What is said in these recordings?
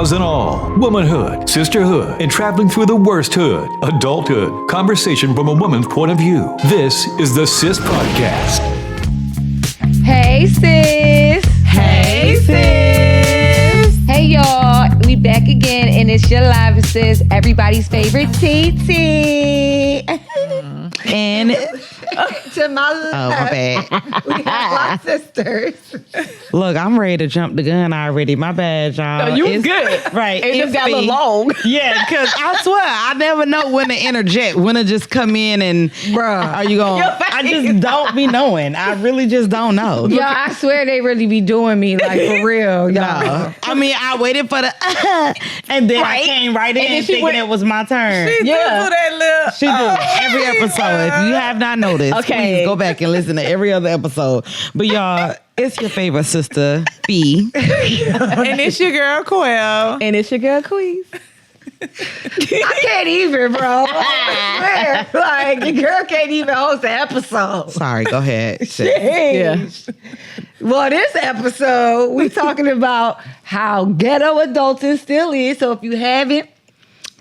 flaws and all. Womanhood, sisterhood, and traveling through the worst hood. Adulthood. Conversation from a woman's point of view. This is the S.I.S Podcast. Hey, sis. Hey, sis. Hey, y'all. We back again, and it's your live sis, everybody's favorite TT. And To my left, my bad. we have my sisters. Look, I'm ready to jump the gun already. My bad, y'all. No, you good. Right. It just got a little me. long. Yeah, because I swear, I never know when to interject, when to just come in and, Bruh. are you going, I just don't be knowing. I really just don't know. Y'all, I swear they really be doing me, like, for real, y'all. No. I mean, I waited for the, and then I came right in then she thinking went- it was my turn. She do that little. She do every episode. If you have not noticed, Okay. please go back and listen to every other episode. But y'all, it's your favorite sister, B. And it's your girl, Quill. And it's your girl, Queez. I can't even, bro. I swear. Like, your girl can't even host an episode. Sorry, go ahead. Yeah. Well, this episode, we talking about how ghetto adulting still is. So if you haven't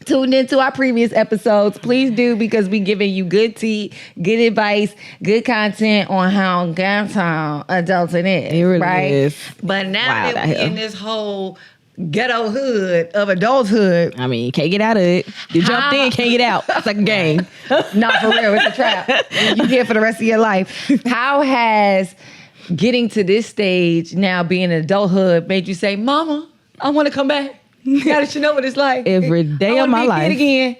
tuned into our previous episodes, please do, because we giving you good tea, good advice, good content on how ghetto adulting is. It really right? is But now wild that out we here. in this whole ghetto hood of adulthood, I mean, you can't get out of it. You jumped in, can't get out. It's like a game. not for real, it's a trap. You here for the rest of your life. How has getting to this stage now, being adulthood, made you say, "Mama, I want to come back. Now that you know what it's like Every day I of wanna my be a kid life. again.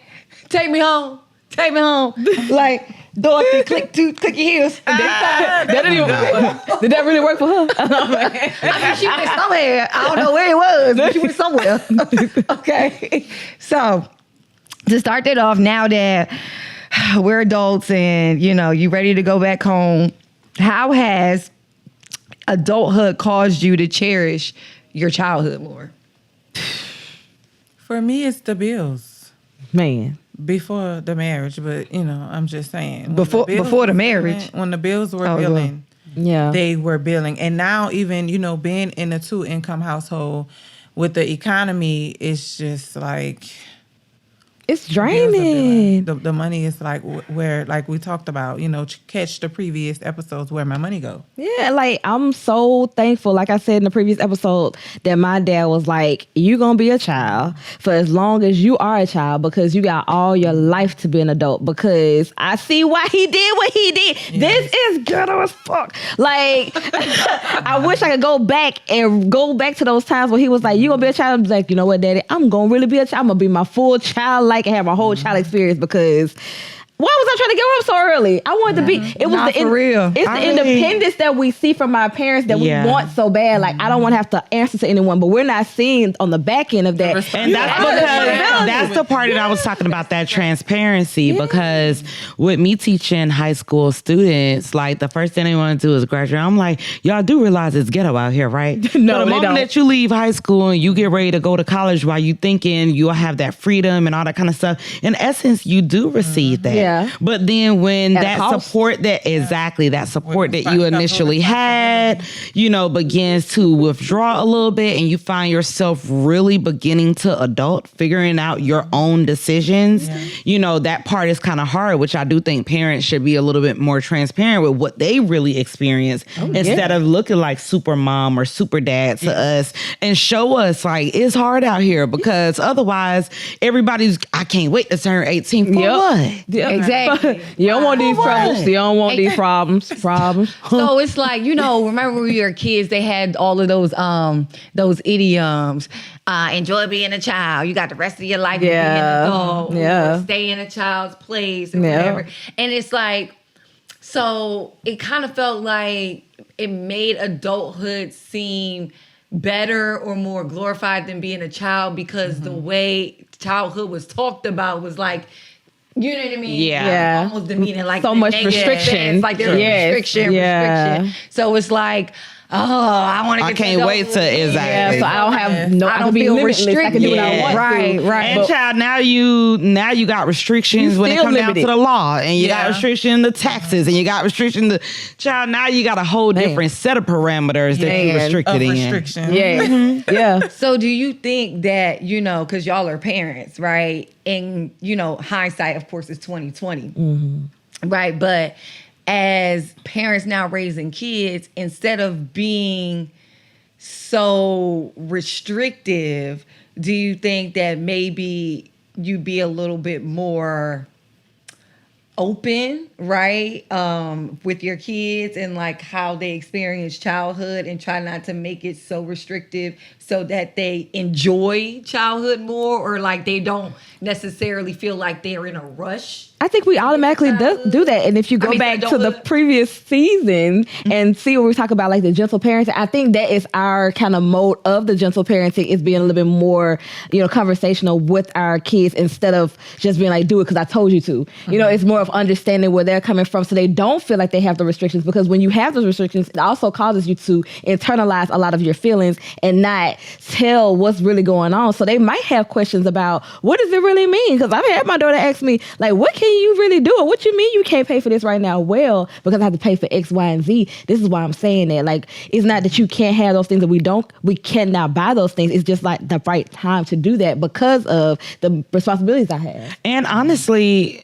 Take me home. Take me home." Like Dorothy, click your heels. That didn't even work. Did that really work for her? I mean, she went somewhere. I don't know where it was, but she went somewhere. Okay. So to start that off, now that we're adults and, you know, you ready to go back home, how has adulthood caused you to cherish your childhood more? For me, it's the bills Man. before the marriage, but you know, I'm just saying when Before bills the were marriage? billing- when the bills were Oh, yeah. billing, Yeah. they were billing, and now even being in a 2-income household with the economy, it's just like It's bills are billing. draining. The money is like where, like we talked about, catch the previous episodes where my money go. Yeah, like I'm so thankful, like I said in the previous episode, that my dad was like, "You gonna be a child for as long as you are a child, because you got all your life to be an adult." Because I see why he did what he did. This is ghetto as fuck. Like, I wish I could go back to those times where he was like, "You gonna be a child?" I'm like, "You know what, Daddy? I'm gonna really be a child. I'm gonna be my full child, like, and have my whole child experience." Because why was I trying to grow up so early? I wanted to be. It was Not the for real. It's the independence that we see from our parents that Yeah. we want so bad. Like, I don't want to have to answer to anyone, but we're not seeing on the back end of that. And that's because that's the part that I was talking about, that transparency. Because with me teaching high school students, like the first thing they want to do is graduate. I'm like, y'all do realize it's ghetto out here, right? No, so the they moment don't. that you leave high school and you get ready to go to college, while you thinking you'll have that freedom and all that kind of stuff, in essence, you do receive that. Yeah. But then when At a that cost. support that support that you Right. initially had, begins to withdraw a little bit, and you find yourself really beginning to adult, figuring out your own decisions, that part is kind of hard, which I do think parents should be a little bit more transparent with what they really experience instead of looking like super mom or super dad to us, and show us like it's hard out here, because otherwise everybody's, I can't wait to turn 18 for Yep. what? Yeah. Exactly. You don't want these What? troubles. You don't want these problems. So it's like, remember when we were kids, they had all of those idioms. Enjoy being a child. You got the rest of your life being an adult. Yeah. Or stay in a child's place or Yeah. whatever. And it's like, so it kind of felt like it made adulthood seem better or more glorified than being a child, because the way childhood was talked about was like, you know what I mean? Yeah. Yeah. Almost demeaning, like So the much negative restriction. sense, like there's Yes. restriction. Yeah. So it's like, I want to. I can't wait to exactly. Yeah, so I don't have no. I don't feel restricted. I can do what I want. Right. And child, now you got restrictions when it comes down to the law, and you got restriction to taxes, and you got restriction to child. Now you got a whole different set of parameters that you restricted in. Yeah, yeah. So do you think that because y'all are parents, right? And hindsight, of course, is 2020, right? But as parents now raising kids, instead of being so restrictive, do you think that maybe you be a little bit more open, right, with your kids and like how they experience childhood, and try not to make it so restrictive so that they enjoy childhood more, or like they don't necessarily feel like they're in a rush? I think we automatically do that. And if you go back to the previous season and see where we talk about like the gentle parenting, I think that is our kind of mode of the gentle parenting, is being a little bit more, conversational with our kids instead of just being like, do it because I told you to. It's more of understanding where they're coming from so they don't feel like they have the restrictions, because when you have those restrictions, it also causes you to internalize a lot of your feelings and not tell what's really going on. So they might have questions about, what does it really mean? Because I've had my daughter ask me, like, what can you really do it? What you mean you can't pay for this right now? Well, because I have to pay for X, Y, and Z. This is why I'm saying that. Like, it's not that you can't have those things that we cannot buy those things. It's just like the right time to do that because of the responsibilities I have. And honestly,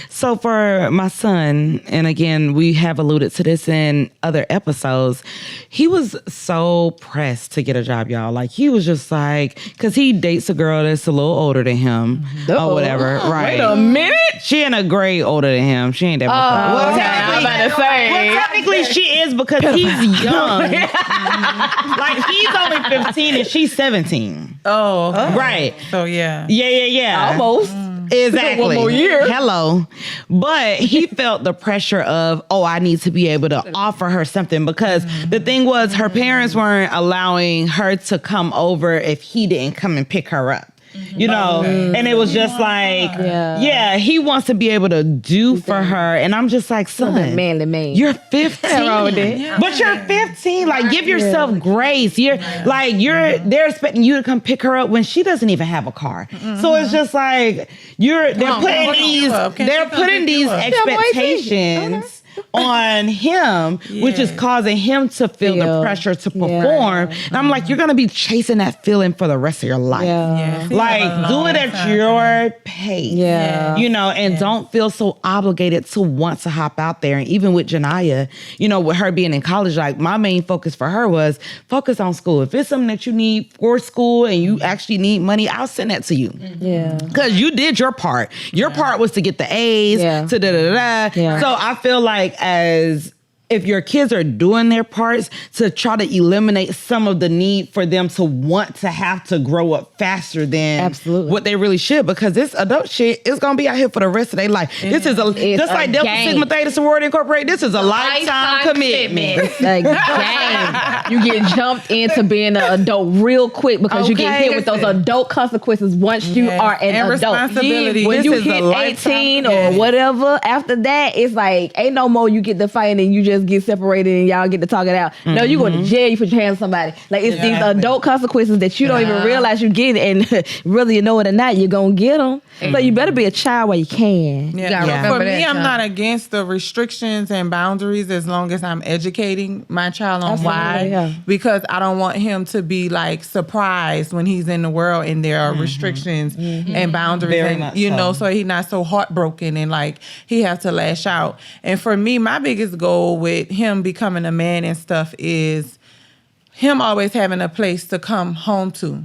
so for my son, and again, we have alluded to this in other episodes, he was so pressed to get a job, y'all. Like, he was just like, because he dates a girl that's a little older than him or whatever. Right. Wait a minute. She in a grade older than him. She ain't that much. Well, technically she is, because he's young. Like, he's only 15 and she's 17. Oh, okay. Right. So yeah. Yeah. Almost. Exactly. 1 more year. Hello. But he felt the pressure of, I need to be able to offer her something, because the thing was, her parents weren't allowing her to come over if he didn't come and pick her up. And it was just like, he wants to be able to do for her. And I'm just like, son, manly man. You're 15. But you're 15. Like, give yourself grace. They're expecting you to come pick her up when she doesn't even have a car. So it's just like, they're putting these expectations on him, which is causing him to feel the pressure to perform. And I'm like, you're going to be chasing that feeling for the rest of your life. Like, do it at your pace. And don't feel so obligated to want to hop out there. And even with Janiyah, with her being in college, like, my main focus for her was focus on school. If it's something that you need for school and you actually need money, I'll send that to you. Because you did your part. Your part was to get the A's, to da-da-da-da. So I feel like, as if your kids are doing their parts, to try to eliminate some of the need for them to want to have to grow up faster than what they really should, because this adult shit is gonna be out here for the rest of their life. This is just like Delta Sigma Theta Sorority Incorporated. This is a lifetime commitment. It's a game. You get jumped into being an adult real quick because you get hit with those adult consequences once you are an adult. When you hit 18 or whatever, after that, it's like ain't no more you get to fight and you just get separated and y'all get to talk it out. No, you go to jail, you put your hands on somebody. Like, it's these adult consequences that you don't even realize you get, and whether you know it or not, you're gonna get them. So you better be a child while you can. For me, I'm not against the restrictions and boundaries as long as I'm educating my child on why. Because I don't want him to be like surprised when he's in the world and there are restrictions and boundaries, so he's not so heartbroken and like he has to lash out. And for me, my biggest goal with him becoming a man and stuff is him always having a place to come home to.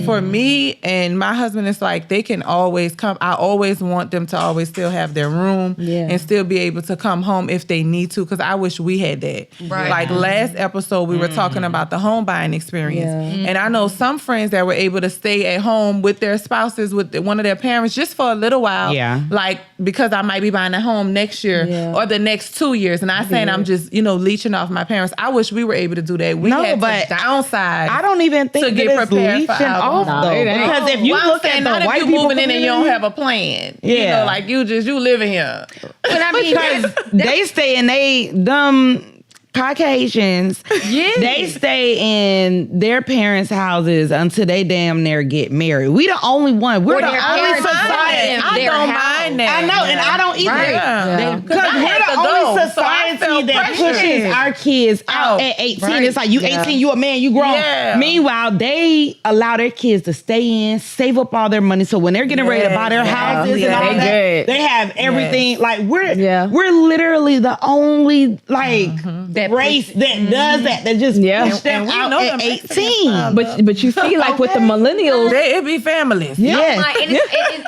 For me and my husband, it's like they can always come. I always want them to always still have their room and still be able to come home if they need to, because I wish we had that. Like last episode, we were talking about the home buying experience. And I know some friends that were able to stay at home with their spouses, with one of their parents, just for a little while. Like, because I might be buying a home next year or the next 2 years. And I'm saying I'm just, leeching off my parents. I wish we were able to do that. We had downside. I don't even think to get prepared for off though, because if you look at the white people moving in and you don't have a plan, like you living here. But I mean, because they stay in they dumb Caucasians, they stay in their parents' houses until they damn near get married. We the only one. We're the only society. I don't mind that. I know, and I don't either. Right. Because we're the only society that pushes our kids out at 18. Right. It's like, you 18, you a man, you grown. Yeah. Meanwhile, they allow their kids to stay in, save up all their money, so when they're getting ready to buy their houses and all that, they have everything. Like, we're literally the only, like, race that does that just push them out at 18. But you see, like with the millennials, it be families. Like, and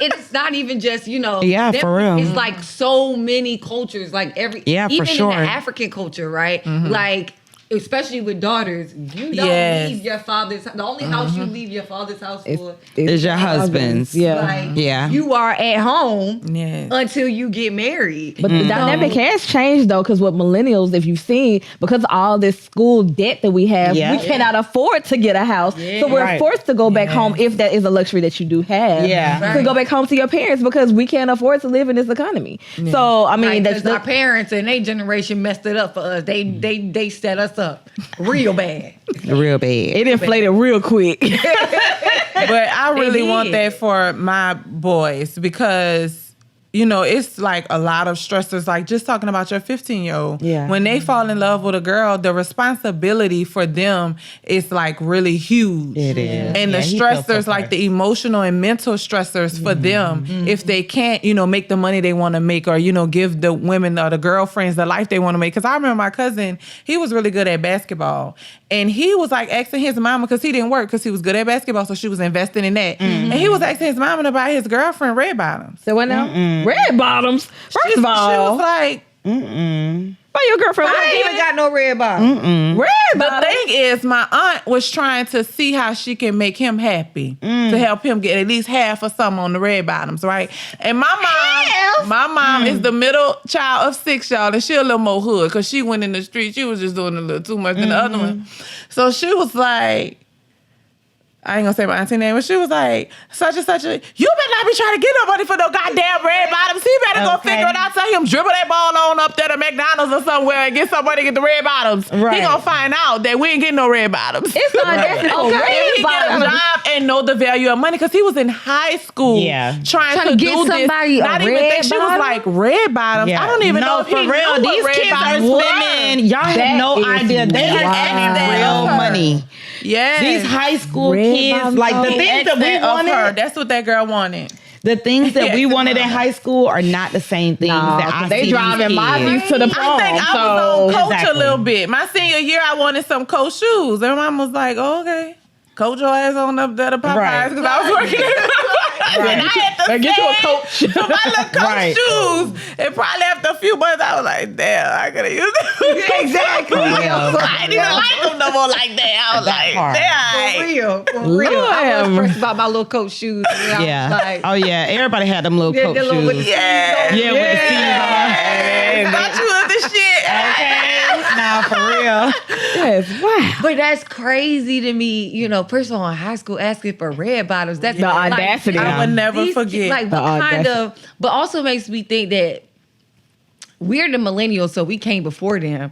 it's not even just, you know, for real. It's like so many cultures, like even in the African culture, right? Like, especially with daughters, you don't leave your father's. The only house you leave your father's house for is your husband's. Like, you are at home until you get married. But the dynamic has changed though, because with millennials, if you've seen, because of all this school debt that we have, we cannot afford to get a house, so we're forced to go back home if that is a luxury that you do have. To go back home to your parents because we can't afford to live in this economy. So I mean, that's our parents and their generation messed it up for us. They set us up real bad. It inflated real quick. But I really want that for my boys because, you know, it's like a lot of stressors. Like just talking about your 15-year-old. When they fall in love with a girl, the responsibility for them is like really huge. It is. And the stressors, like the emotional and mental stressors for them, if they can't, you know, make the money they want to make or, you know, give the women or the girlfriends the life they want to make. Because I remember my cousin, he was really good at basketball. And he was like asking his mama, because he didn't work because he was good at basketball, so she was investing in that. And he was asking his mama to buy his girlfriend red bottoms. So what now? Red bottoms? First of all. She was like, buy your girlfriend. I ain't even got no red bottoms. Red bottoms? The thing is, my aunt was trying to see how she can make him happy to help him get at least half or something on the red bottoms, right? And my mom is the middle child of 6, y'all, and she a little more hood because she went in the street. She was just doing a little too much than the other one. So she was like, I ain't gonna say my auntie name, but she was like, such and such a, you better not be trying to get nobody for no goddamn red bottoms. He better go figure it out. Tell him dribble that ball on up there to McDonald's or somewhere and get somebody to get the red bottoms. He gonna find out that we ain't getting no red bottoms. It's not definitely If he get a job and know the value of money, because he was in high school trying to get do somebody this. Not even think she was like red bottoms. I don't even know if for he real. knew These what kids red are bottoms women. Y'all have no idea. They are getting real money. Yes. These high school kids, like the things that we wanted. That's what that girl wanted. The things that we wanted in high school are not the same things that I they see driving my views to the prom. I think I was on Coach a little bit. My senior year, I wanted some Coach shoes. And my mom was like, oh, okay. Coach your ass on up there to Popeyes because I was working at Popeyes. And I had to get you a Coach. My little Coach shoes. And probably after a few months, I was like, damn, I could have used them. Exactly. I didn't even like them no more like that. I was like, damn. For real. I was first about my little Coach shoes. Oh, yeah. Everybody had them little Coach shoes. With the with the C's on. Thought you was the shit. Okay. Nah, for real. Yes, wow. But that's crazy to me, you know, first of all, in high school asking for red bottoms. That's the audacity. I would never forget. Like, what kind of, but also makes me think that we're the millennials, so we came before them.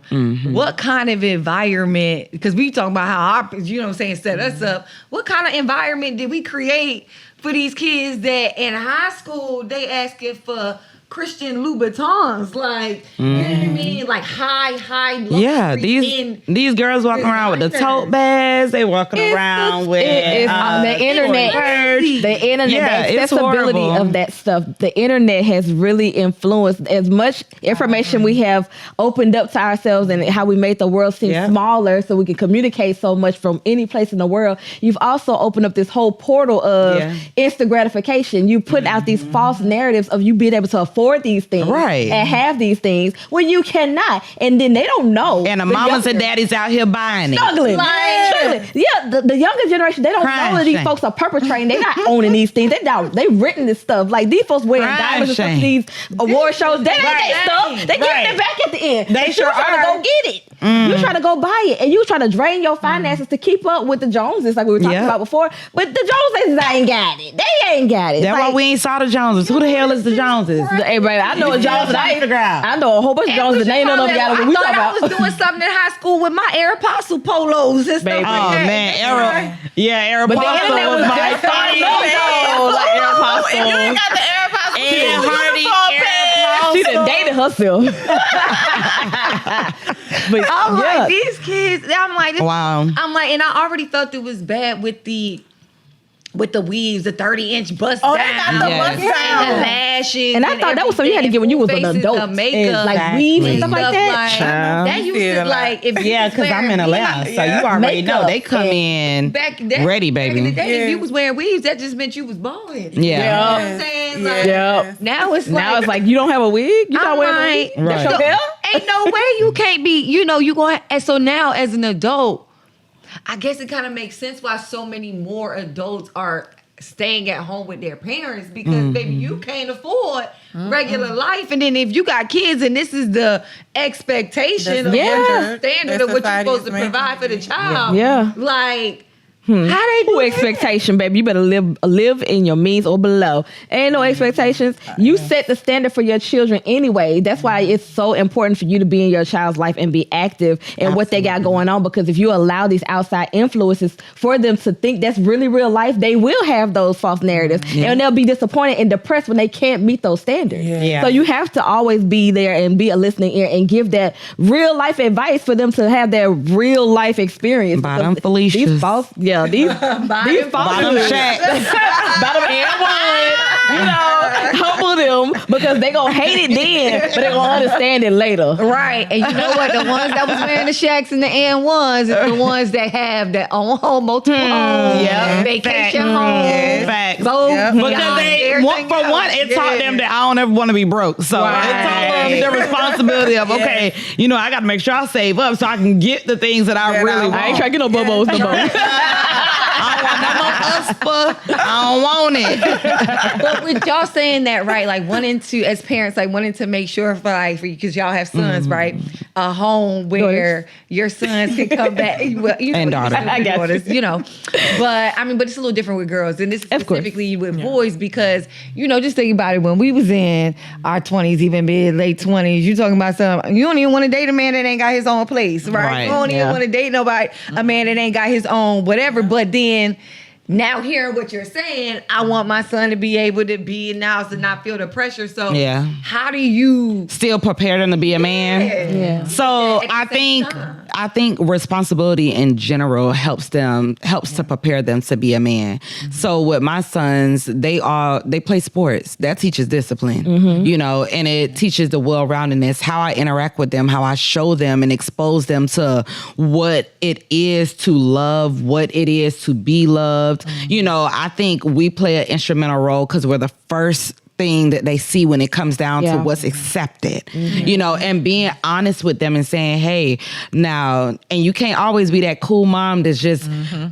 What kind of environment, because we talking about how our, you know what I'm saying, set us up. What kind of environment did we create for these kids that in high school, they asking for Christian Louboutins, like, you know what I mean? Like high luxury. Yeah, these girls walking around with the tote bags. They walking around with the internet. The internet, the accessibility of that stuff. The internet has really influenced as much information we have opened up to ourselves and how we made the world seem smaller so we can communicate so much from any place in the world. You've also opened up this whole portal of instant gratification. You put out these false narratives of you being able to afford these things and have these things when you cannot, and then they don't know. And the mamas and daddies out here buying it, struggling. The younger generation, they don't know that these folks are perpetrating. They're not owning these things. They've written this stuff. Like these folks wearing diamonds and these award shows. They ain't their stuff. They giving it back at the end. They sure trying to go get it. You trying to go buy it, and you trying to drain your finances to keep up with the Joneses, like we were talking about before. But the Joneses ain't got it. They ain't got it. That's why we ain't saw the Joneses. Who the hell is the Joneses? Hey, baby, I know a Jones that I know a whole bunch of Jones that ain't none of them got what we talking about. I was doing something in high school with my Aeropostale polos and stuff like that. Oh man, Aeropostale But the internet was my thing. like Aeropostale. You ain't got the Aeropostale. And Hardy Aeropostale. She done dated herself. But I'm like, these kids. I'm like, Wow. I'm like, and I already felt it was bad with the weaves, the 30-inch bust Oh, down, they got the bust and down. the lashes, And I thought that was something you had to get when you was an adult. the makeup, like weave and stuff like stuff that. like Child. that used to like if Yeah, because I'm in Atlanta, so you already know they come in back then, ready, Back in the baby. day, if you was wearing weaves, that just meant you was balling. Yeah. You know what I'm saying? Like, Yep. now it's Now it's like you don't have a wig. You not I'm wearing a like, wig. That's Right. your hair. ain't no way you can't be, you going, and so now as an adult, I guess it kind of makes sense why so many more adults are staying at home with their parents because baby, you can't afford regular life. And then if you got kids and this is the expectation of Yeah. what the standard of what you're supposed to provide for the child. Yeah. Like, how they No do expectation, baby. You better live in your means or below. Ain't no expectations. You set the standard for your children anyway. That's why it's so important for you to be in your child's life and be active in what they got going on. Because if you allow these outside influences for them to think that's really real life, they will have those false narratives. And they'll be disappointed and depressed when they can't meet those standards. Yeah. So you have to always be there and be a listening ear and give that real life advice for them to have their real life experience. Bottom Because Felicia's. These false, these false Bottom shack. bottom and one, humble them because they gonna hate it then, but they gonna understand it later. right. And you know what? The ones that was wearing the shacks and the N1s is the ones that have their own home, multiple homes, vacation homes. Facts. Both Because it taught them that I don't ever want to be broke. So it taught them the responsibility of, okay, I got to make sure I save up so I can get the things that I really want. I ain't trying to get no bubbles no more. I don't want it. But with y'all saying that, right? Like wanting to, as parents, like wanting to make sure for because y'all have sons, right? A home where your sons can come back. Well, And daughters. I got daughters, But I mean, but it's a little different with girls, and this is specifically with boys because just think about it. When we was in our 20s, even mid late 20s, you talking about something. You don't even want to date a man that ain't got his own place, right? You don't even want to date a man that ain't got his own whatever. But then. Now hearing what you're saying, I want my son to be able to be now to not feel the pressure. So how do you still prepare them to be a man? Yeah. So I think responsibility in general helps to prepare them to be a man. So with my sons, they play sports. That teaches discipline, and it teaches the well-roundedness, how I interact with them, how I show them and expose them to what it is to love, what it is to be loved. I think we play an instrumental role because we're the first thing that they see when it comes down to what's accepted, and being honest with them and saying, hey, now, and you can't always be that cool mom that's just,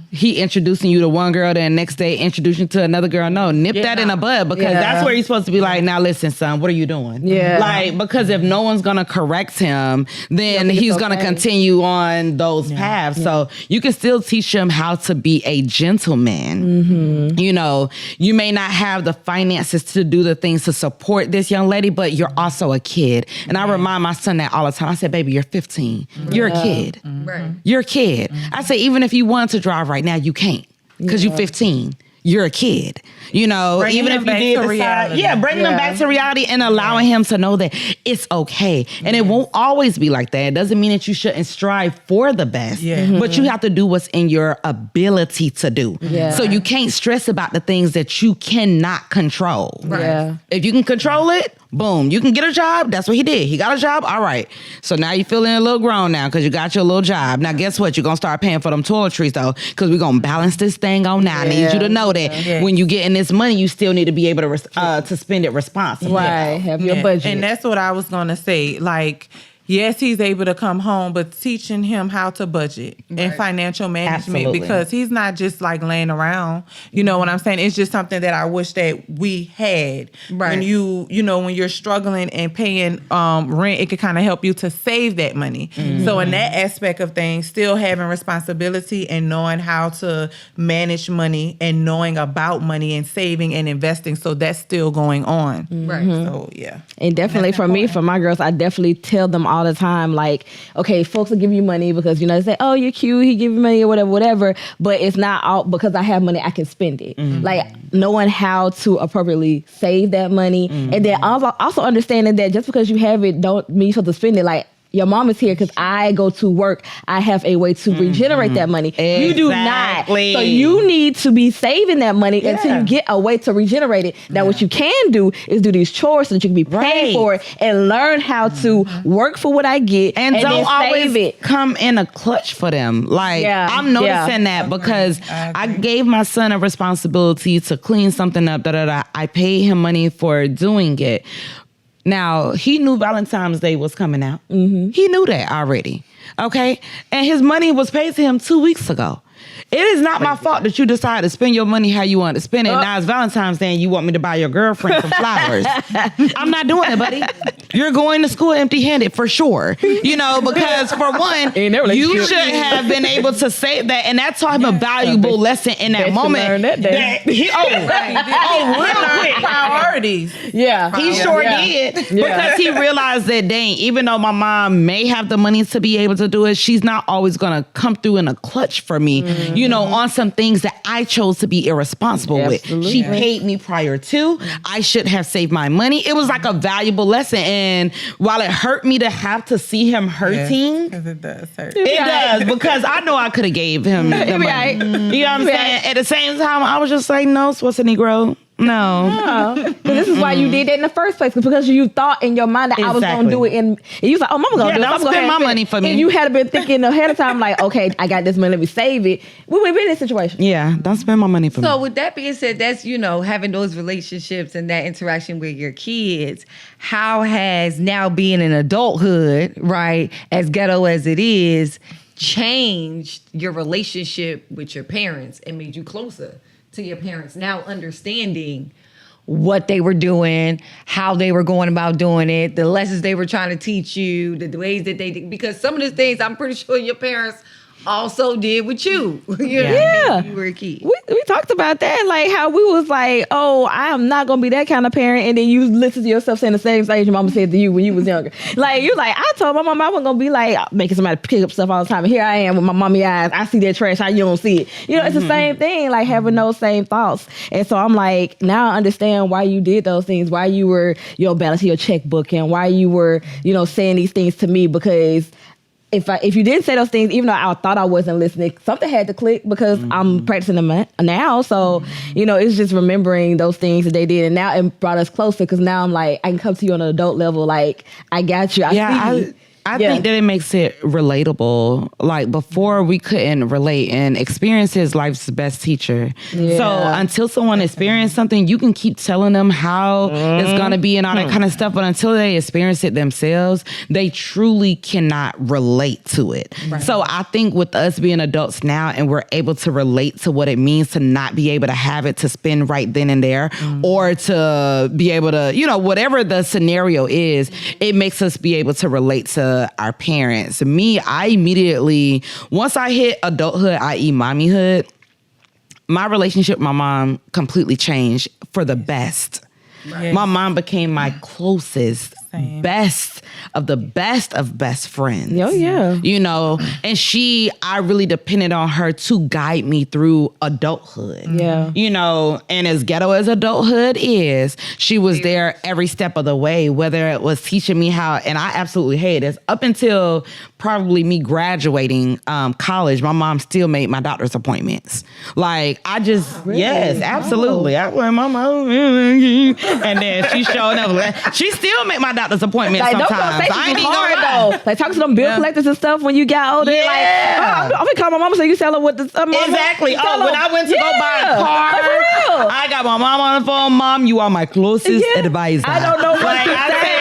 he introducing you to one girl, then next day introducing you to another girl. No, nip that in the bud because that's where you're supposed to be like, now listen, son, what are you doing? Yeah. Like, because if no one's going to correct him, then he's going to continue on those paths. Yeah. So you can still teach him how to be a gentleman. You may not have the finances to do the things to support this young lady, but you're also a kid. And I remind my son that all the time. I said, baby, you're 15. You're a kid. Right. You're a kid. I say, even if you want to drive right now, you can't because you're 15. You're a kid, even if you did bringing them back to reality and allowing him to know that it's okay. And it won't always be like that. It doesn't mean that you shouldn't strive for the best, but you have to do what's in your ability to do. Yeah. So you can't stress about the things that you cannot control. Right. Yeah. If you can control it, boom, you can get a job. That's what he did. He got a job. All right. So now you're feeling a little grown now because you got your little job. Now, guess what? You're going to start paying for them toiletries, though, because we're going to balance this thing on now. I need you to know that when you getting this money, you still need to be able to spend it responsibly. Right. Have your budget. And that's what I was going to say. Like, yes, he's able to come home, but teaching him how to budget and financial management. Absolutely. Because he's not just like laying around. You know what I'm saying? It's just something that I wish that we had. Right. When when you're struggling and paying rent, it could kind of help you to save that money. So in that aspect of things, still having responsibility and knowing how to manage money and knowing about money and saving and investing. So that's still going on. Right. So yeah. And definitely for me, for my girls, I definitely tell them all the time, like, okay, folks will give you money because, they say, oh, you're cute, he give you money or whatever. But it's not all because I have money, I can spend it. Like knowing how to appropriately save that money. And then also understanding that just because you have it don't mean you're supposed to spend it. Like, your mom is here because I go to work. I have a way to regenerate that money. Exactly. You do not. So you need to be saving that money until you get a way to regenerate it. Now, what you can do is do these chores so that you can be paid for it and learn how to work for what I get and don't then always save it. come in a clutch for them. Like, I'm noticing that because I gave my son a responsibility to clean something up. I paid him money for doing it. Now, he knew Valentine's Day was coming out. He knew that already. Okay? And his money was paid to him 2 weeks ago. It is not my fault that you decided to spend your money how you want to spend it. Now it's Valentine's Day and you want me to buy your girlfriend some flowers. I'm not doing it, buddy. You're going to school empty-handed for sure. Because for one, you should have been able to save that. And that taught him a valuable lesson in that moment. Priorities. Yeah. He sure did. Because he realized that, dang, even though my mom may have the money to be able to do it, she's not always going to come through in a clutch for me, on some things that I chose to be irresponsible with. She paid me prior to. I should have saved my money. It was like a valuable lesson. And while it hurt me to have to see him hurting, Because it does hurt. it does, because I know I could have gave him the money. You know what I'm saying? At the same time, I was just like, no, what's a Negro? No. But this is why you did that in the first place, because you thought in your mind that I was going to do it. And you was like, oh, mama going to do it. Don't spend my money for me. And you had been thinking ahead of time, like, okay, I got this money, let me save it. We would be in this situation. Yeah, don't spend my money for me. So with that being said, that's, having those relationships and that interaction with your kids. How has now being in adulthood, right, as ghetto as it is, changed your relationship with your parents and made you closer to your parents, now understanding what they were doing, how they were going about doing it, the lessons they were trying to teach you, the ways that they did, because some of the things I'm pretty sure your parents also did with you. When you were a kid. We talked about that, like how we was like, oh, I am not gonna be that kind of parent, and then you listen to yourself saying the same thing your mama said to you when you was younger. Like you like, I told my mom I wasn't gonna be like making somebody pick up stuff all the time. And here I am with my mommy eyes. I see that trash, how you don't see it. It's the same thing, like having those same thoughts. And so I'm like, now I understand why you did those things, why you were balancing your checkbook, and why you were, saying these things to me, because if you didn't say those things, even though I thought I wasn't listening, something had to click, because I'm practicing them now. So, it's just remembering those things that they did. And now it brought us closer, because now I'm like, I can come to you on an adult level. Like, I got you. I see you. I think that it makes it relatable. Like before, we couldn't relate, and experience is life's best teacher. Yeah. So until someone experiences something, you can keep telling them how it's gonna be and all that kind of stuff. But until they experience it themselves, they truly cannot relate to it. Right. So I think with us being adults now, and we're able to relate to what it means to not be able to have it to spend right then and there, or to be able to, whatever the scenario is, it makes us be able to relate to our parents. Me, I immediately, once I hit adulthood, i.e. mommyhood, my relationship with my mom completely changed for the best. Right. My mom became my closest, best of best friends. Oh, yeah. And I really depended on her to guide me through adulthood. Yeah. And as ghetto as adulthood is, she was there every step of the way, whether it was teaching me how, and I absolutely hate this, up until probably me graduating college, my mom still made my doctor's appointments. Like, yes, absolutely. I went, my mom, and then she showed up. She still make my doctor's appointments sometimes. I ain't even hard though. Like, talk to them bill collectors and stuff when you got older. Yeah. Like, I'm gonna call my mama, so you tell her what the exactly. When I went to go buy a car, like, for real. I got my mom on the phone. Mom, you are my closest advisor. I don't know what to say.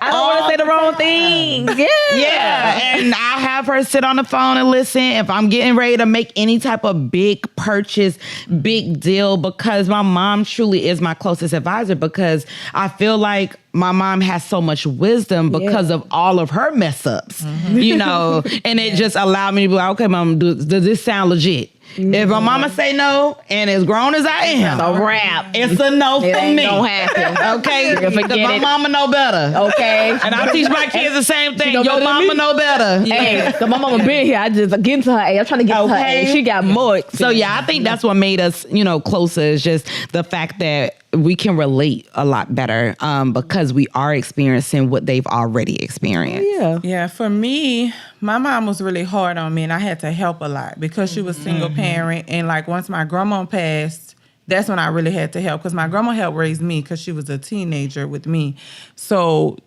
I don't want to say the wrong own thing. Yeah, and I have her sit on the phone and listen if I'm getting ready to make any type of big purchase, big deal, because my mom truly is my closest advisor, because I feel like my mom has so much wisdom because of all of her mess ups, you know, and it just allowed me to be like, okay, mom, does this sound legit? If my mama say no, and as grown as I am, A wrap. it's a no It for ain't me. gonna happen. Okay, Forget because my it. mama know better. Okay. And I teach my kids the same thing. know Your better than mama me? know better. Hey, so my mama been here. I just get into her age. I'm trying to get to her Okay. age. She got more experience. So yeah, I think that's what made us, you know, closer, is just the fact that we can relate a lot better because we are experiencing what they've already experienced. Yeah. Yeah, for me, my mom was really hard on me, and I had to help a lot because she was single parent. And like once my grandma passed, that's when I really had to help, because my grandma helped raise me because she was a teenager with me. So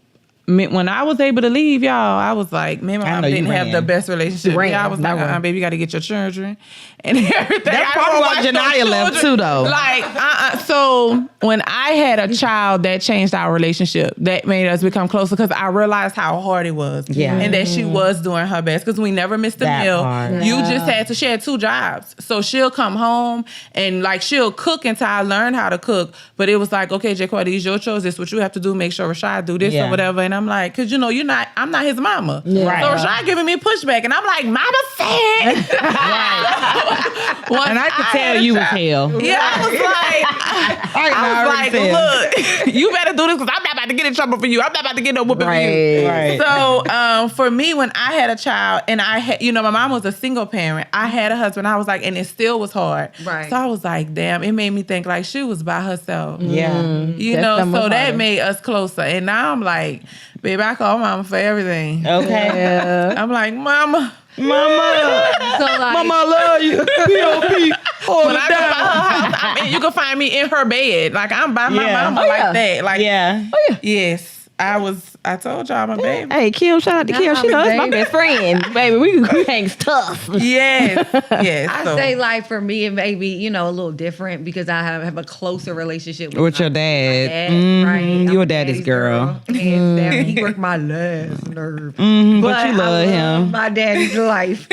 when I was able to leave, y'all, I was like, me and my I mom know you didn't have ran. the best relationship. You ran. Yeah, I was Not like, ran. baby, you got to get your children and everything. That's I probably why watched those Janiyah left children. too, though. Like, so when I had a child, that changed our relationship. That made us become closer because I realized how hard it was. Yeah. And that she was doing her best, because we never missed a That meal. part. You just had to share 2 jobs. So she'll come home and like she'll cook until I learn how to cook. But it was like, okay, Jaquan, these your chores. This is what you have to do. Make sure Rashad do this Yeah. or whatever. And I'm like, because you know, I'm not his mama. Right. So Rashad giving me pushback, and I'm like, mama said. Once And I could tell had a you was child- hell. Yeah, I was like, I was like, look, you better do this because I'm not about to get in trouble for you. I'm not about to get no whooping for you. Right. So for me, when I had a child, and I had, you know, my mom was a single parent. I had a husband. I was like, and it still was hard. Right. So I was like, damn, it made me think like she was by herself. Yeah. You That's know, so much so that harder. made us closer. And now I'm like, baby, I call mama for everything. Okay. I'm like, mama. Mama. So like, Mama, I love you. P.O.P. Hold When it I go by down. her house, you can find me in her bed. Like I'm by my Yeah. mama Oh, yeah. like that. Like Yeah. yes. I told y'all my baby. Hey, Kim, shout out to Kim. She Nah, knows my baby. best friend. Baby, we hang tough. Yes. Yes. I So, say like for me it may be, you know, a little different because I have a closer relationship With your my dad. right? You I'm a daddy's girl. Hands down. He worked my last nerve. But you I love him. my daddy's life.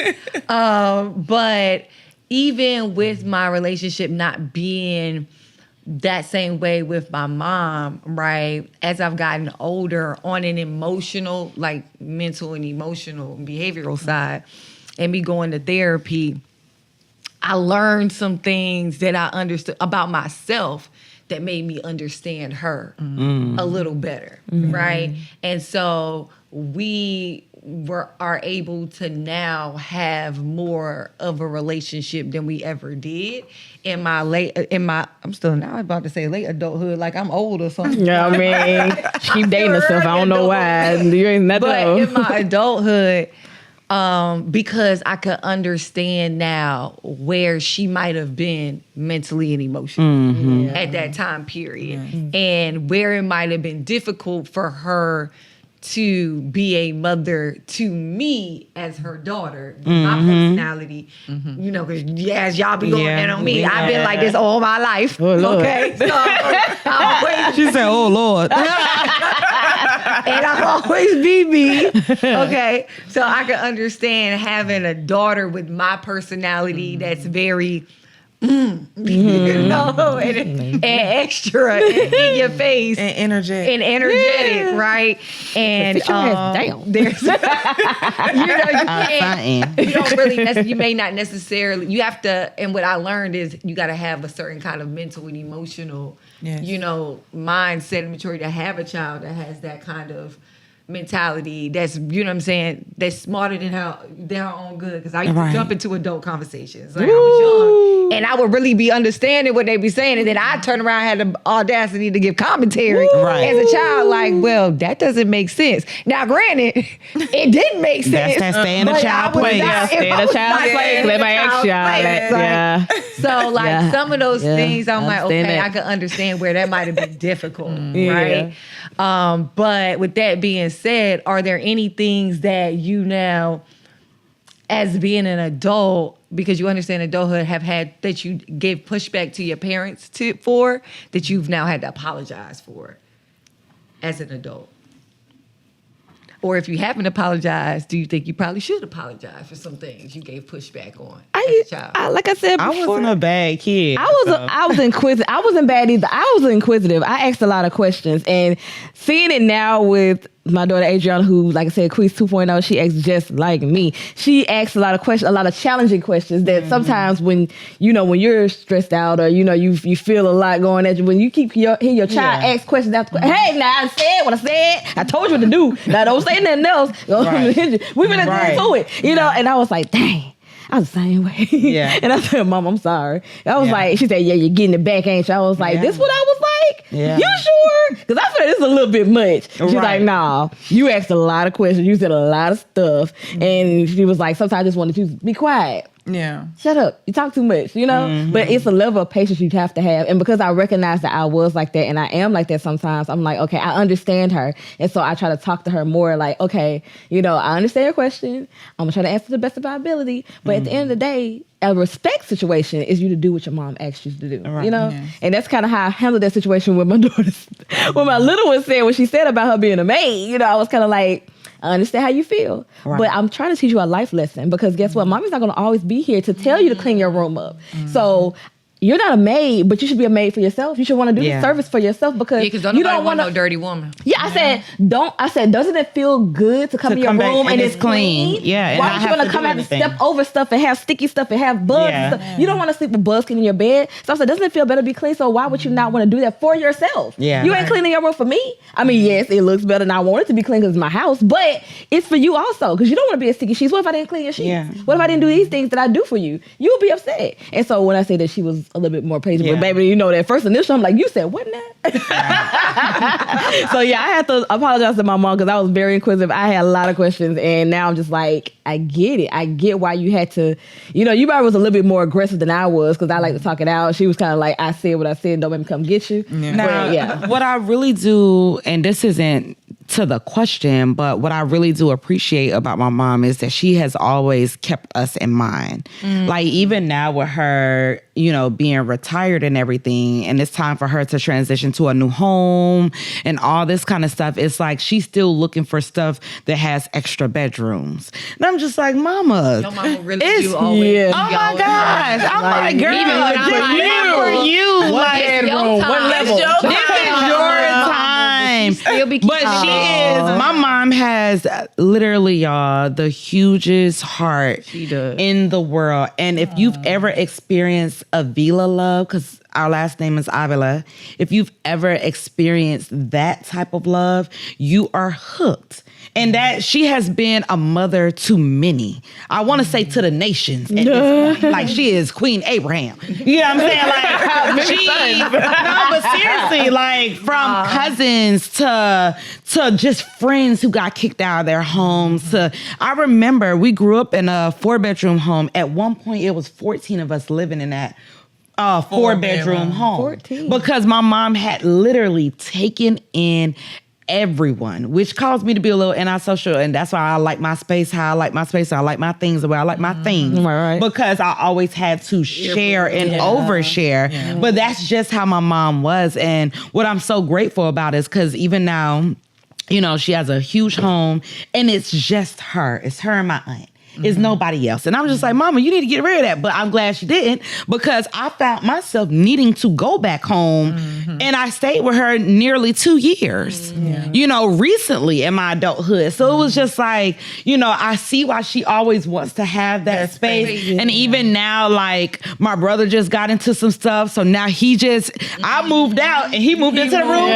But even with my relationship not being that same way with my mom, right? As I've gotten older on an emotional, like mental and emotional and behavioral side, and me going to therapy, I learned some things that I understood about myself that made me understand her a little better, right? And so we are able to now have more of a relationship than we ever did I'm still now about to say late adulthood, like I'm old or something. Yeah, I mean, she keep dating herself. I don't know why. You ain't nothing. But in my adulthood, because I could understand now where she might have been mentally and emotionally at that time period, and where it might have been difficult for her to be a mother to me as her daughter, my personality, you know, because as y'all be going in on me, I've been like this all my life. Oh, Lord. Okay, so I always She said, oh, Lord. and I'll always be me. Okay. So I can understand having a daughter with my personality that's very you know, and extra in your face and energetic. and energetic, right? And Sit your ass down. there's you know, you can't you don't really you may not necessarily you have to, and what I learned is you got to have a certain kind of mental and emotional you know, mindset and maturity to have a child that has that kind of mentality that's, you know what I'm saying, that's smarter than their own good. Because I used to jump into adult conversations like I was young, and I would really be understanding what they be saying, and then I turn around and had the audacity to give commentary as a child, like, well, that doesn't make sense. Now, granted, it didn't make sense. That's that stay in the but child I was place. not- Stay in I the was child's not place. staying Let in my the ex child's y'all. place, like, Yeah. So, like, Yeah. some of those Yeah. things, I'm like, Understand okay, that. I can understand where that might have been difficult, right? But with that being said, are there any things that you now, as being an adult, because you understand adulthood, have had that you gave pushback to your parents for that you've now had to apologize for as an adult? Or if you haven't apologized, do you think you probably should apologize for some things you gave pushback on as a child? Like I said before, I wasn't a bad kid. I was inquisitive. I wasn't bad either. I was inquisitive. I asked a lot of questions, and seeing it now with my daughter Adriana, who, like I said, Quiz 2.0, she acts just like me. She asks a lot of questions, a lot of challenging questions that sometimes when you're stressed out or you feel a lot going at you, when you keep hearing your child ask questions after questions. Hey, now I said what I said. I told you what to do. Now don't say nothing else. We've been into it, and I was like, dang. I was the same way. Yeah. And I said, Mom, I'm sorry. I was like, she said, yeah, you're getting it back, ain't you? I was like, this what I was like? Yeah. You sure? Because I feel this is a little bit much. She's like, nah, you asked a lot of questions. You said a lot of stuff. And she was like, sometimes I just wanted you to be quiet. Yeah. Shut up. You talk too much, But it's a level of patience you have to have. And because I recognize that I was like that and I am like that sometimes, I'm like, okay, I understand her. And so I try to talk to her more like, okay, I understand your question. I'm going to try to answer the best of my ability. But at the end of the day, a respect situation is you to do what your mom asked you to do, Yes. And that's kind of how I handled that situation with my daughter. When my little one said what she said about her being a maid, I was kind of like, I understand how you feel, but I'm trying to teach you a life lesson because guess what? Mommy's not going to always be here to tell you to clean your room up. So you're not a maid, but you should be a maid for yourself. You should want to do the service for yourself because you don't want no dirty woman. Yeah, I said, doesn't it feel good to come in your room and it's clean? Yeah, why would you want to come out and step over stuff and have sticky stuff and have bugs and stuff? You don't want to sleep with bugs in your bed. So I said, doesn't it feel better to be clean? So why would you not want to do that for yourself? Yeah, you ain't cleaning your room for me. I mean, yes, it looks better and I want it to be clean because it's my house, but it's for you also because you don't want to be a sticky sheets. What if I didn't clean your sheets? Yeah. What if I didn't do these things that I do for you? You would be upset. And so when I say that she was a little bit more patient, but baby, that first initial, I'm like, you said what now? So I had to apologize to my mom because I was very inquisitive. I had a lot of questions, and now I'm just like, I get it. I get why you had to, you probably was a little bit more aggressive than I was because I like to talk it out. She was kind of like, I said what I said, don't make me come get you. Yeah. Now, what I really do, and this isn't to the question, but what I really do appreciate about my mom is that she has always kept us in mind. Like even now with her, being retired and everything, and it's time for her to transition to a new home and all this kind of stuff. It's like she's still looking for stuff that has extra bedrooms. And I'm just like, Mama, your mama really do always. Oh my gosh. I'm like, girl, even when I'm for you. What bedroom? What level? This is your time. But she is. My mom has literally, y'all, the hugest heart in the world. And if you've ever experienced Avila love, because our last name is Avila, if you've ever experienced that type of love, you are hooked. And that she has been a mother to many. I want to say to the nations at this point. Like she is Queen Abraham. You know what I'm saying? Like but seriously, like from cousins to just friends who got kicked out of their homes. I remember we grew up in a 4-bedroom home. At one point, it was 14 of us living in that 4-bedroom home. 14. Because my mom had literally taken in everyone, which caused me to be a little antisocial, and that's why I like my space how I like my space. I like my things the way I like my things, right. Because I always had to share and overshare. Yeah. But that's just how my mom was, and what I'm so grateful about is because even now, she has a huge home, and it's just her. It's her and my aunt. Is nobody else. And I'm just like, Mama, you need to get rid of that. But I'm glad she didn't because I found myself needing to go back home. And I stayed with her nearly 2 years, recently in my adulthood. So it was just like, I see why she always wants to have that space. And even now, like my brother just got into some stuff. So now I moved out and he moved into the room.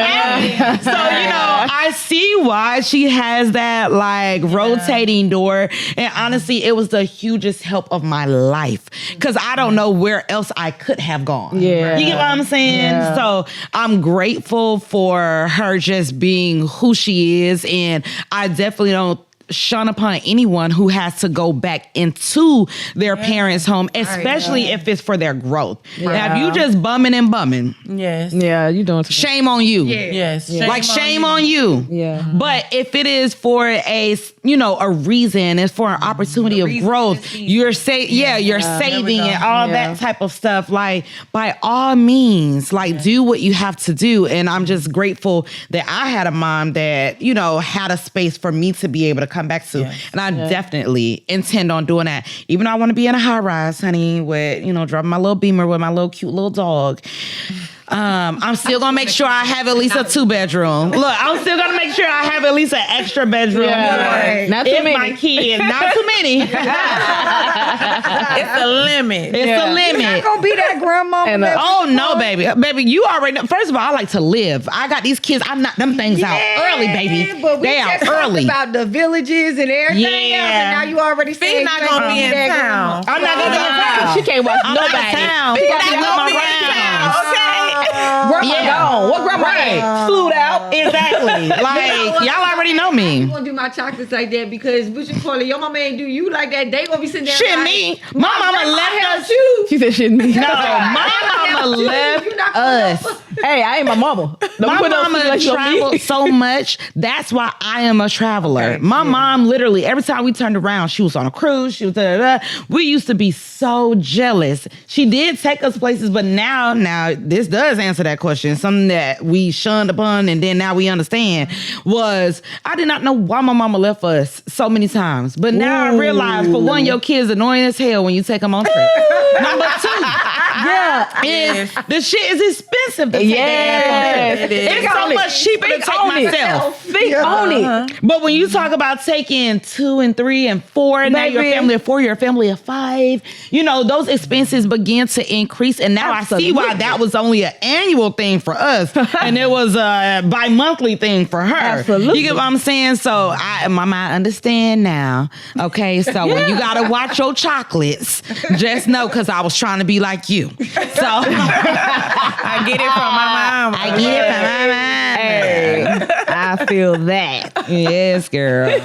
So, I see why she has that like rotating door. And honestly, it was the hugest help of my life because I don't know where else I could have gone. Yeah. You get what I'm saying? Yeah. So I'm grateful for her just being who she is. And I definitely don't shun upon anyone who has to go back into their parents' home, especially if it's for their growth. Now, if you just bumming and bumming, Yeah, you doing shame on you. Yes. Like shame on you. Yeah. But if it is for a reason, it's for an opportunity of growth, you're saving and all that type of stuff. Like, by all means, like, do what you have to do. And I'm just grateful that I had a mom that, had a space for me to be able to come back to. And I definitely intend on doing that. Even though I want to be in a high rise, honey, with, driving my little Beamer with my little cute little dog. I'm still gonna make sure I have at least a 2-bedroom. Look, I'm still gonna make sure I have at least an extra bedroom. Not too many. My kids, not too many. It's a limit. It's a limit. You're not gonna be that grandma. Oh no, baby, you already know. First of all, I like to live. I got these kids. I'm not them things out early, baby. But we they just out early about the villages and everything else, and now you already Fee's not gonna be in town. I'm not gonna be in town. She can't watch Nobody. nobody. Fe's not gonna be in town. Okay. Grandma gone. What grandma flew out? Exactly. Like, y'all already know me. I'm gonna do my chocolates like that because what you call it, your mama ain't do you like that. They gonna be sitting there. Shit, like, me. My mama left us. She said shit me. No, my mama left us. Hey, I ain't my mama. My mama traveled so much. That's why I am a traveler. My mom literally, every time we turned around, she was on a cruise. She was we used to be so jealous. She did take us places, but now this does answer that question. Something that we shunned upon and then now we understand was I did not know why my mama left us so many times. But now I realize, for one, your kids annoying as hell when you take them on trips. Number two, the shit is expensive to take Yes. It's so much cheaper to take myself. Think on it. But when you talk about taking 2 and 3 and 4, and now you're a family of 4, you're a family of 5, those expenses begin to increase. And now I see why that was only an annual thing for us. And it was a bi-monthly thing for her. Absolutely. You get what I'm saying? So Mama, I understand now. Okay, so when you gotta watch your chocolates, just know, because I was trying to be like you. So I get it from my mom. I get it from my mom. Hey, I feel that. Yes, girl.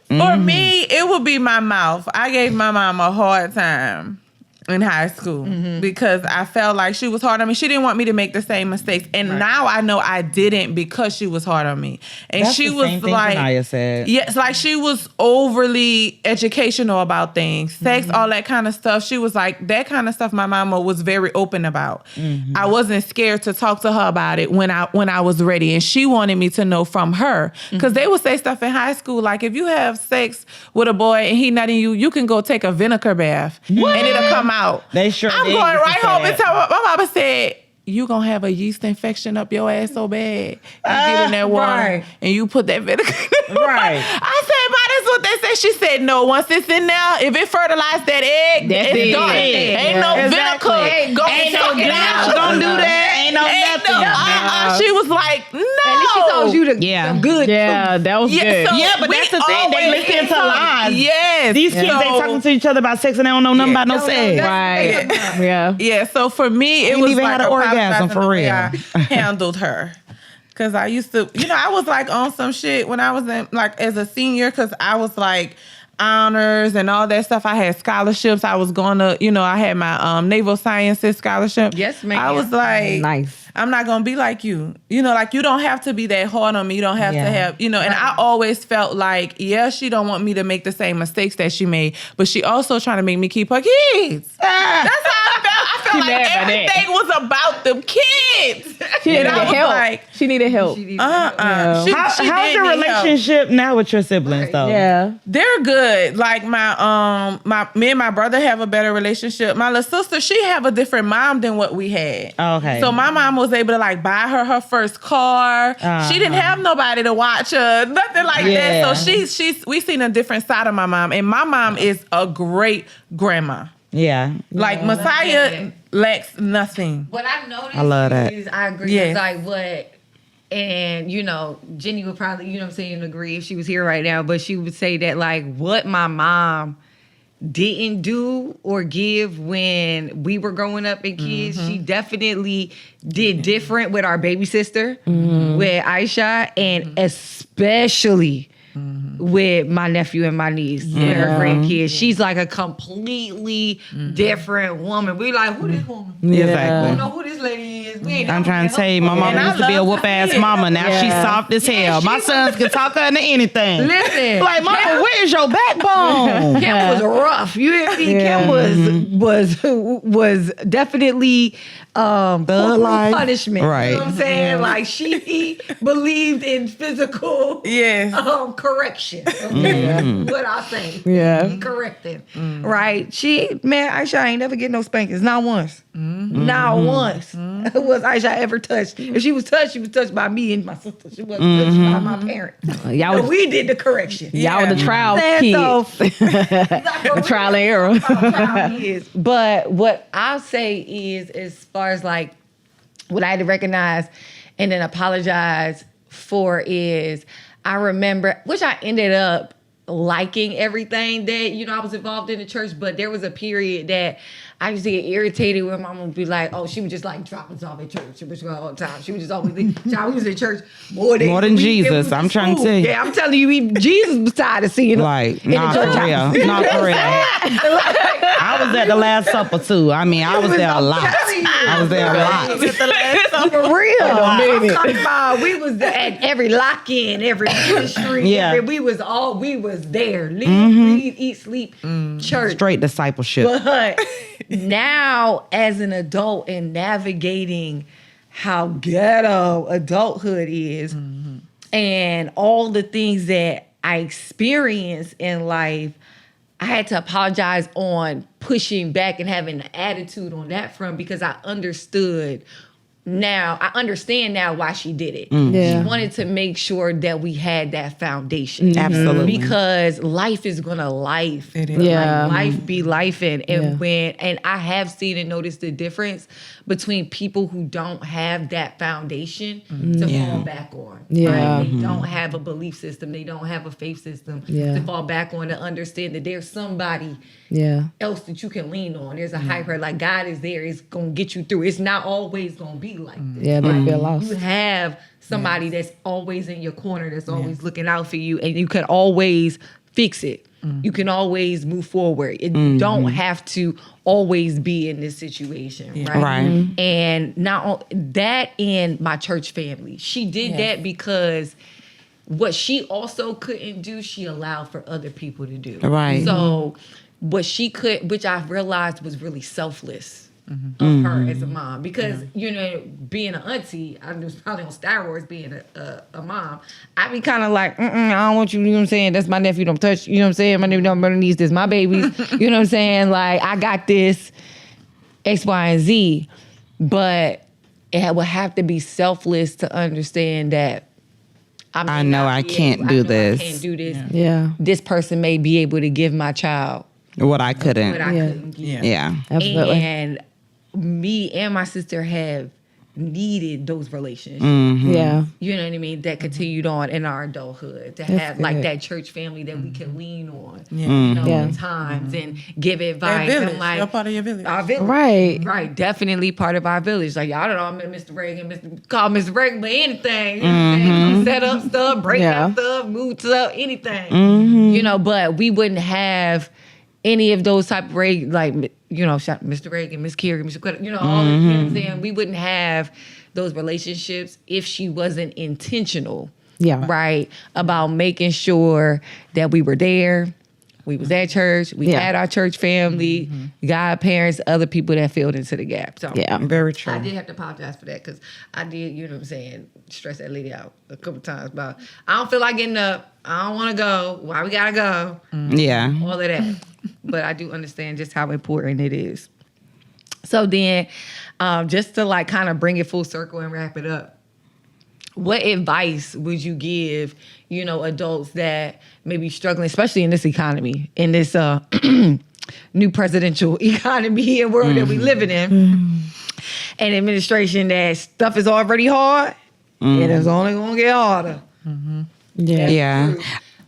For me, it would be my mouth. I gave my mom a hard time in high school because I felt like she was hard on me. She didn't want me to make the same mistakes. And now I know I didn't because she was hard on me. And That's she the was same thing like, Tanaya said. yes, like she was overly educational about things, sex, all that kind of stuff. She was like, that kind of stuff my mama was very open about. I wasn't scared to talk to her about it when I was ready. And she wanted me to know from her. Because they would say stuff in high school like, if you have sex with a boy and he nutting you, you can go take a vinegar bath and it'll come out. They sure I'm did going used to right say home that. and tell my mama said, you gonna have a yeast infection up your ass so bad. You get in that water and you put that vinegar in the water. Right. I said, Ma, that's what they said. She said, no, once it's in there, if it fertilized that egg, it's done. Ain't no vinegar. Ain't no out. gonna do that. Ain't no nothing. She was like, no. At least she told you the good. Yeah, that was good. So But that's the thing. They listen to lies. Yes. These kids, they talking to each other about sex and they don't know nothing about no sex. Right. Yeah. Yeah, so for me, it Ain't was even like had an orgasm for the way real. I handled her. Cause I used to, I was like on some shit when I was in like as a senior. Cause I was like honors and all that stuff. I had scholarships. I was going to, I had my naval sciences scholarship. Yes, ma'am. I was like, Nice. I'm not gonna be like you. Like you don't have to be that hard on me. You don't have to have, and I always felt like, she don't want me to make the same mistakes that she made, but she also trying to make me keep her kids. That's how I felt. I felt like everything was about them kids. She needed help. Like, she needed help. How's How's your relationship now with your siblings though? Yeah. They're good. Like me and my brother have a better relationship. My little sister, she have a different mom than what we had. Oh, okay. So my mom was able to like buy her first car. She didn't have nobody to watch her, nothing like that. So we seen a different side of my mom, and my mom is a great grandma. Yeah. Like Messiah lacks nothing. What I've noticed I love that. is I agree Yes. with like what, and Jenny would probably, agree if she was here right now, but she would say that like what my mom didn't do or give when we were growing up and kids, she definitely did different with our baby sister, with Aisha, and especially with my nephew and my niece and her grandkids. She's like a completely different woman. We like, who this woman? Exactly. I don't know who this lady is. We ain't I'm never trying met to tell you, her my before. mama And used I to be a love whoop her. ass mama. Now she's soft as hell. My sons can talk her into anything. Listen, Like, mama, where's your backbone? Kim was rough. You hear me? Kim was definitely corporal life. punishment. Right. You know what I'm saying? Like she believed in physical correction. Okay? What I say. Yeah. Be correcting. Right? Aisha ain't never get no spankings. Not once. Not once was Aisha ever touched. If she was touched by me and my sister. She wasn't touched by my parents. Y'all was, We did the correction. y'all were the trial So, kids. Trial and error. But what I'll say is, as far as like what I had to recognize and then apologize for is, I remember, which I ended up liking everything that, I was involved in the church, but there was a period that I used to get irritated when mama would be like, oh, she would just like drop us off at church. She was all the time. She would just always leave. Child, we was in church more than Jesus. I'm trying to tell you. Yeah, I'm telling you, Jesus was tired of seeing Like, in the not church for real. house. Not for real. I was at the Last Supper too. I mean, I was there a lot. I was there a lot. For real. I'm talking about, we was at every lock-in, every ministry. Yeah. We was there. Lead, eat, sleep, church. Straight discipleship. But now, as an adult and navigating how ghetto adulthood is and all the things that I experienced in life, I had to apologize on pushing back and having an attitude on that front because I understand now why she did it. Yeah. She wanted to make sure that we had that foundation. Absolutely. Because life is gonna life. It is. Yeah. Like, life be life and Yeah. and I have seen and noticed the difference between people who don't have that foundation to fall back on. Yeah. Right? They don't have a belief system. They don't have a faith system to fall back on, to understand that there's somebody else that you can lean on. There's a hyper, like God is there. It's gonna get you through. It's not always gonna be like this. Yeah, they feel lost. You have somebody that's always in your corner, that's always looking out for you, and you can always fix it. You can always move forward. You don't have to always be in this situation, right? Right. And not that in my church family. She did that because what she also couldn't do, she allowed for other people to do. Right. So what she could, which I realized was really selfless of her as a mom, because being an auntie, I was probably on steroids being a mom. I be kind of like, I don't want you. You know what I'm saying? That's my nephew. Don't touch. You know what I'm saying? My nephew don't murder these. This my babies. You know what I'm saying? Like, I got this X, Y, and Z, but it would have to be selfless to understand that I know I can't do this. I can't do this. Yeah. This person may be able to give my child What I couldn't. what I couldn't give. Yeah. Absolutely. And me and my sister have needed those relationships. Yeah. You know what I mean? That continued on in our adulthood. To have like that church family that we can lean on. In times and give advice. Village. And like You're part of your village. our village. Right. Right. Definitely part of our village. Like, I don't know, I'm Mr. Reagan, call Mr. Reagan, but anything. You know what I'm saying? Set up stuff, break up stuff, move stuff, anything. But we wouldn't have any of those type of Mr. Reagan, Miss Carey, Mr. Quetta, all the, you know what I'm saying? We wouldn't have those relationships if she wasn't intentional, right, about making sure that we were there, we was at church, we had our church family, godparents, other people that filled into the gap. So Very true. I did have to apologize for that because I did, you know what I'm saying, stress that lady out a couple times about, I don't feel like getting up, I don't want to go, why we gotta go, Yeah. all of that. But I do understand just how important it is. So then, just to like kind of bring it full circle and wrap it up, what advice would you give, adults that may be struggling, especially in this economy, in this new presidential economy and world that we living in, and administration that stuff is already hard and it's only gonna get harder. Yeah.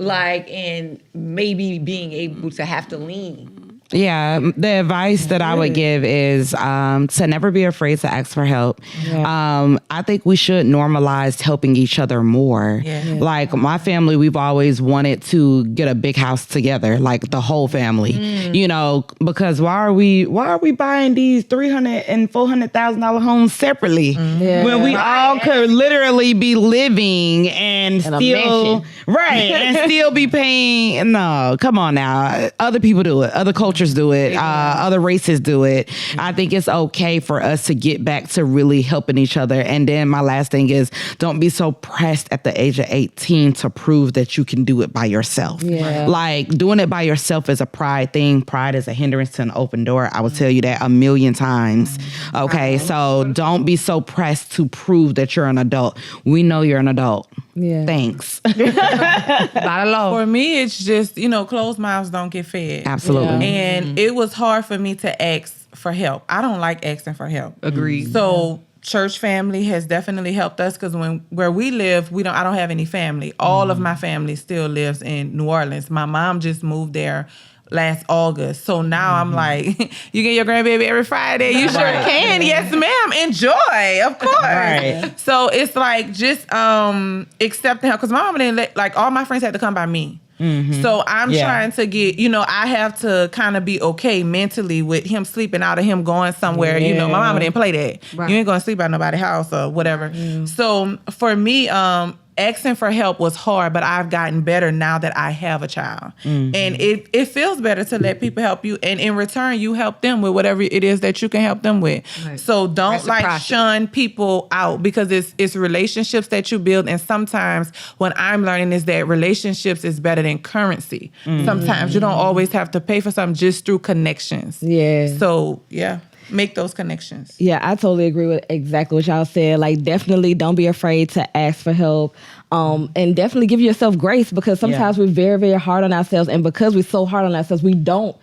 Like, and maybe being able to have to lean Yeah, the advice that I would give is to never be afraid to ask for help. Yeah. I think we should normalize helping each other more. Yeah. Like my family, we've always wanted to get a big house together, like the whole family. You know, because why are we buying these $300,000 and $400,000 homes separately when we all could literally be living and still and still be paying? No, come on now. Other people do it. Other cultures do it. Other races do it. I think it's okay for us to get back to really helping each other. And then my last thing is, don't be so pressed at the age of 18 to prove that you can do it by yourself. Yeah. Like doing it by yourself is a pride thing. Pride is a hindrance to an open door. I will tell you that 1,000,000 times. Okay, so don't be so pressed to prove that you're an adult. We know you're an adult. Yeah. Thanks. For me, it's just, closed mouths don't get fed. Absolutely. Yeah. And it was hard for me to ask for help. I don't like asking for help. Agreed. So church family has definitely helped us because where we live, I don't have any family. All of my family still lives in New Orleans. My mom just moved there last August. So now I'm like, you get your grandbaby every Friday? You sure can. Yes, ma'am. Enjoy. Of course. Right. So it's like just accepting her. Because my mom didn't all my friends had to come by me. So I'm trying to get, I have to kind of be okay mentally with him sleeping out or him going somewhere. My mama didn't play that. Right. You ain't going to sleep at nobody's house or whatever. So for me, asking for help was hard, but I've gotten better now that I have a child. And it feels better to let people help you. And in return, you help them with whatever it is that you can help them with. Right. So don't shun people out because it's relationships that you build. And sometimes what I'm learning is that relationships is better than currency. Sometimes you don't always have to pay for something just through connections. Yeah. So, yeah. Make those connections. Yeah, I totally agree with exactly what y'all said. Like, definitely don't be afraid to ask for help. And definitely give yourself grace because sometimes we're very, very hard on ourselves. And because we're so hard on ourselves, we don't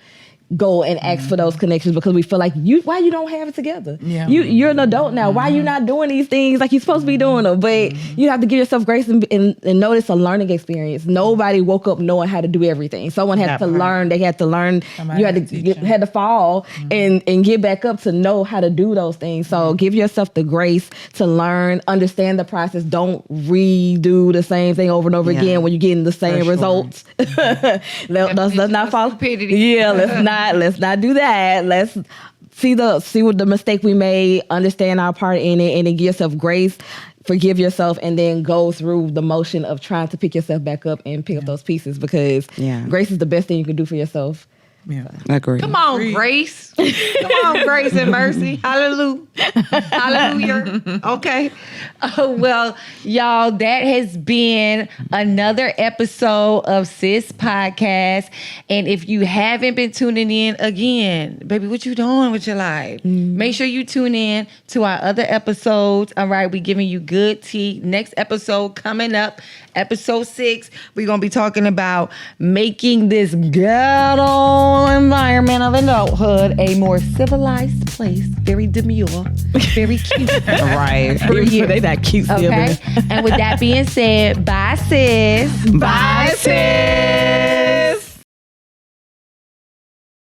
go and ask for those connections because we feel like why you don't have it together. Yeah. You're an adult now. Why you not doing these things like you're supposed to be doing them? But you have to give yourself grace and know it's a learning experience. Nobody woke up knowing how to do everything. Someone had to learn. They had to learn. Somebody you had to fall and get back up to know how to do those things. So give yourself the grace to learn, understand the process. Don't redo the same thing over and over again when you're getting the same results. Let's not fall. Let's not do that. Let's see what the mistake we made, understand our part in it, and then give yourself grace, forgive yourself, and then go through the motion of trying to pick yourself back up and pick up those pieces because grace is the best thing you can do for yourself. Yeah, I agree. Come on, Grace. Come on, Grace and Mercy. Hallelujah. Hallelujah. Okay. Well, y'all, that has been another episode of S.I.S Podcast. And if you haven't been tuning in again, baby, what you doing with your life? Make sure you tune in to our other episodes. All right, we're giving you good tea. Next episode coming up, episode 6, we're going to be talking about making this ghetto environment of adulthood a more civilized place. Very demure, very cute. Right. They that cute. Okay. And with that being said, bye sis. Bye sis.